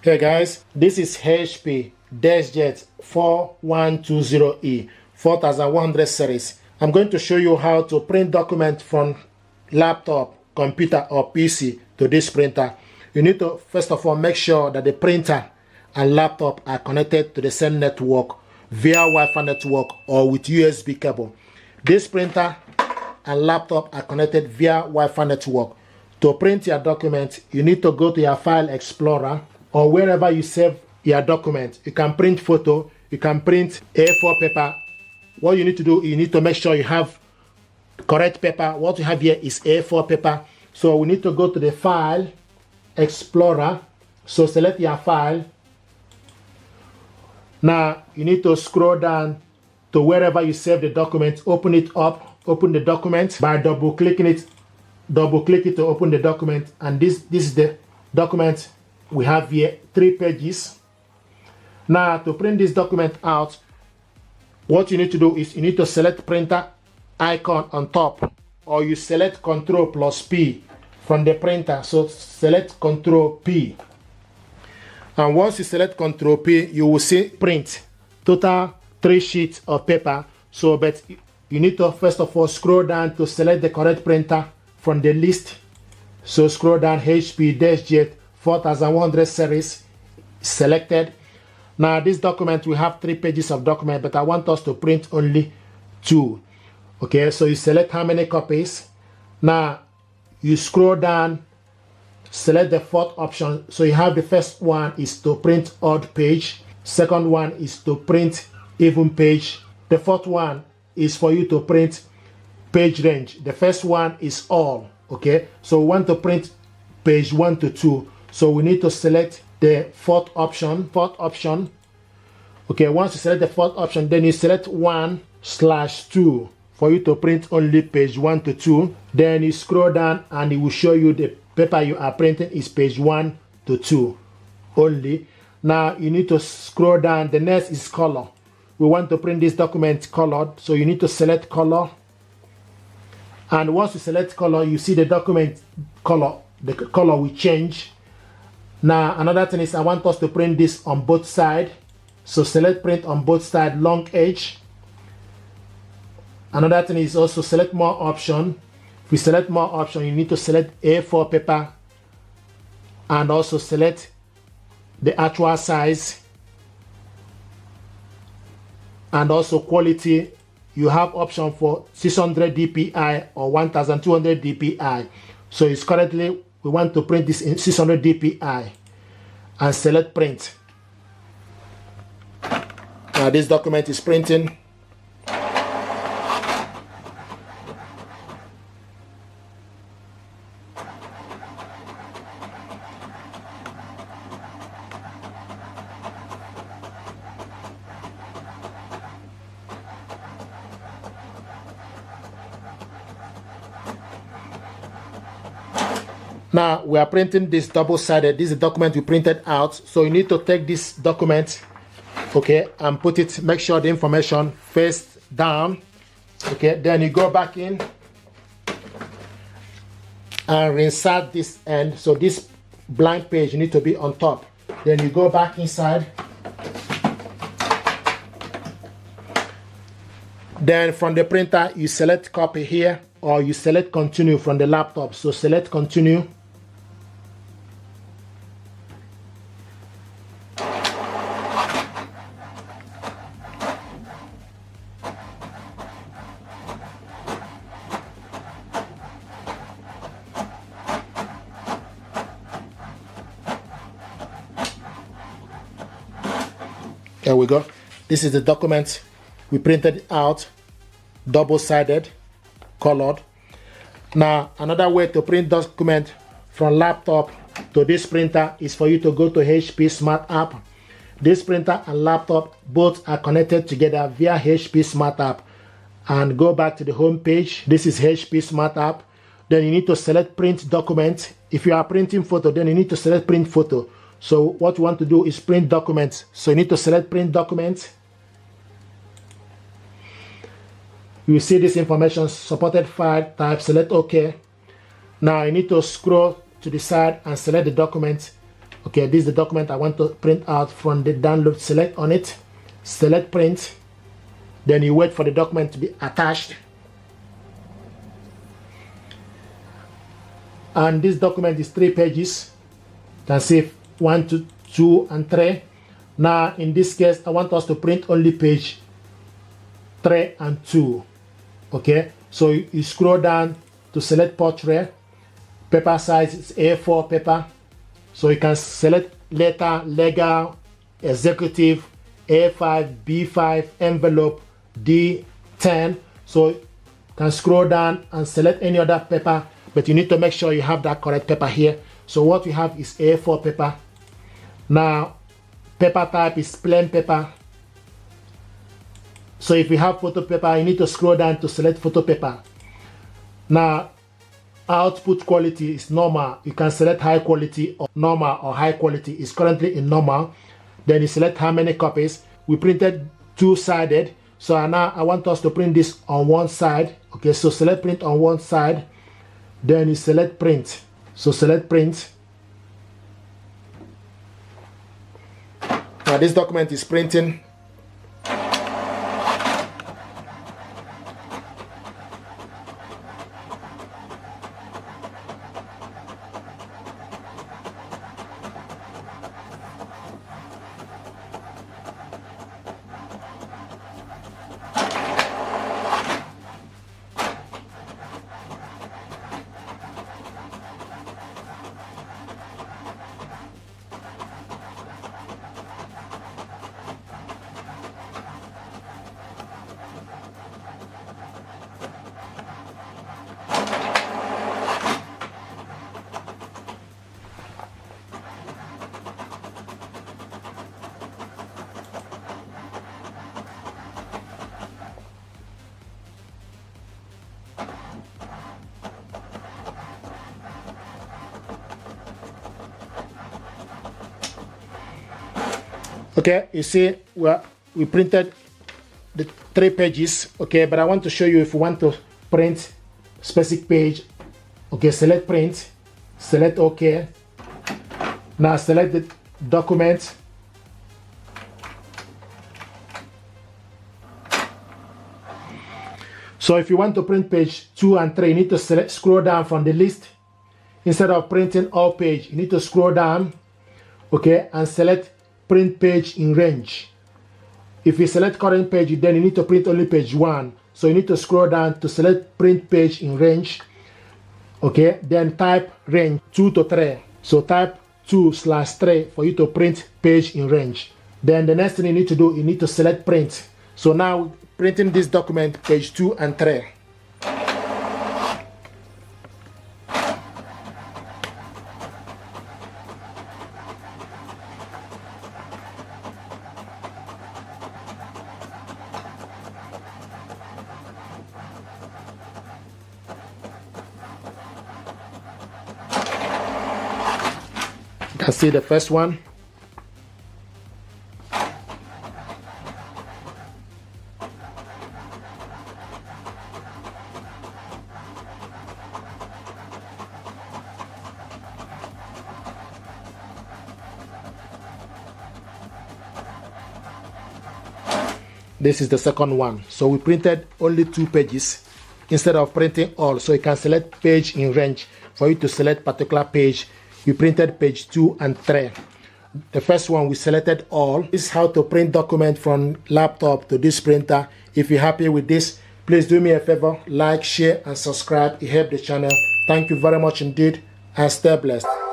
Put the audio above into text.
Hey guys, this is HP DeskJet 4120E 4100 series. I'm going to show you how to print document from laptop, computer or PC to this printer. You need to first of all make sure that the printer and laptop are connected to the same network via Wi-Fi network or with USB cable. This printer and laptop are connected via Wi-Fi network. To print your document, you need to go to your File Explorer or wherever you save your document. You can print photo, you can print A4 paper. What you need to do, you need to make sure you have correct paper. What you have here is A4 paper. So we need to go to the File Explorer. So select your file. Now you need to scroll down to wherever you save the document. Open it up. Open the document by double-clicking it. Double-click it to open the document. And this is the document. We have here 3 pages. Now to print this document out, what you need to do is you need to select printer icon on top, or you select Ctrl+P from the printer. So select Ctrl+P. And once you select Ctrl+P, you will see print. Total 3 sheets of paper. So but you need to first of all scroll down to select the correct printer from the list. So scroll down, HP DeskJet 4100 series selected. Now this document, we have 3 pages of document, but I want us to print only 2. Okay, so you select how many copies. Now you scroll down, select the 4th option. So you have the first one is to print odd page, second one is to print even page, the 4th one is for you to print page range. The first one is all. Okay, so we want to print page 1 to 2. So we need to select the 4th option. Okay, once you select the 4th option, then you select 1/2 for you to print only page 1 to 2. Then you scroll down and it will show you the paper you are printing is page 1 to 2 only. Now you need to scroll down. The next is color. We want to print this document colored, so you need to select color. And once you select color, you see the document color. The color will change. Now another thing is I want us to print this on both sides. So select print on both sides, long edge. Another thing is also select more option. If you select more option, you need to select A4 paper and also select the actual size and also quality. You have option for 600 dpi or 1200 dpi. So it's currently we want to print this in 600 dpi and select print. Now this document is printing. Now we are printing this double-sided. This is the document we printed out. So you need to take this document, okay, and put it, make sure the information face down. Okay, then you go back in and reinsert this end. So this blank page need to be on top. Then you go back inside. Then from the printer, you select copy here, or you select continue from the laptop. So select continue. There we go. This is the document we printed out, double-sided, colored. Now another way to print document from laptop to this printer is for you to go to HP Smart App. This printer and laptop both are connected together via HP Smart App. And go back to the home page. This is HP Smart App. Then you need to select print document. If you are printing photo, then you need to select print photo. So what you want to do is print documents. So you need to select print documents. You see this information, supported file type, select OK. Now you need to scroll to the side and select the document Okay, this is the document I want to print out from the download. Select on it, select print, then you wait for the document to be attached. And this document is 3 pages. You can see 1, 2, and 3. Now in this case, I want us to print only page 3 and 2. Okay, so you scroll down to select portrait. Paper size is A4 paper. So you can select letter, legal, executive, A5, B5, envelope, D10. So you can scroll down and select any other paper, but you need to make sure you have that correct paper here. So what we have is A4 paper. Now, paper type is plain paper. So if you have photo paper, you need to scroll down to select photo paper. Now, output quality is normal. You can select high quality or normal or high quality. It's currently in normal. Then you select how many copies. We printed 2-sided. So now I want us to print this on one side. Okay, so select print on one side. Then you select print. So select print. Now this document is printing. Okay, you see, we printed the 3 pages. Okay, but I want to show you if you want to print specific page. Okay, select print, select OK. Now select the document. So if you want to print page 2 and 3, you need to scroll down from the list. Instead of printing all page, you need to scroll down, okay, and select print page in range. If you select current page, then you need to print only page 1. So you need to scroll down to select print page in range. Okay, then type range 2 to 3. So type 2/3 for you to print page in range. Then the next thing you need to do, you need to select print. So now printing this document page 2 and 3. You can see the first one. This is the second one. So we printed only 2 pages instead of printing all. So you can select page in range. For you to select particular page, we printed page 2 and 3. The first one we selected all. This is how to print document from laptop to this printer. If you're happy with this, please do me a favor, like, share, and subscribe. It helps the channel. Thank you very much indeed, and stay blessed.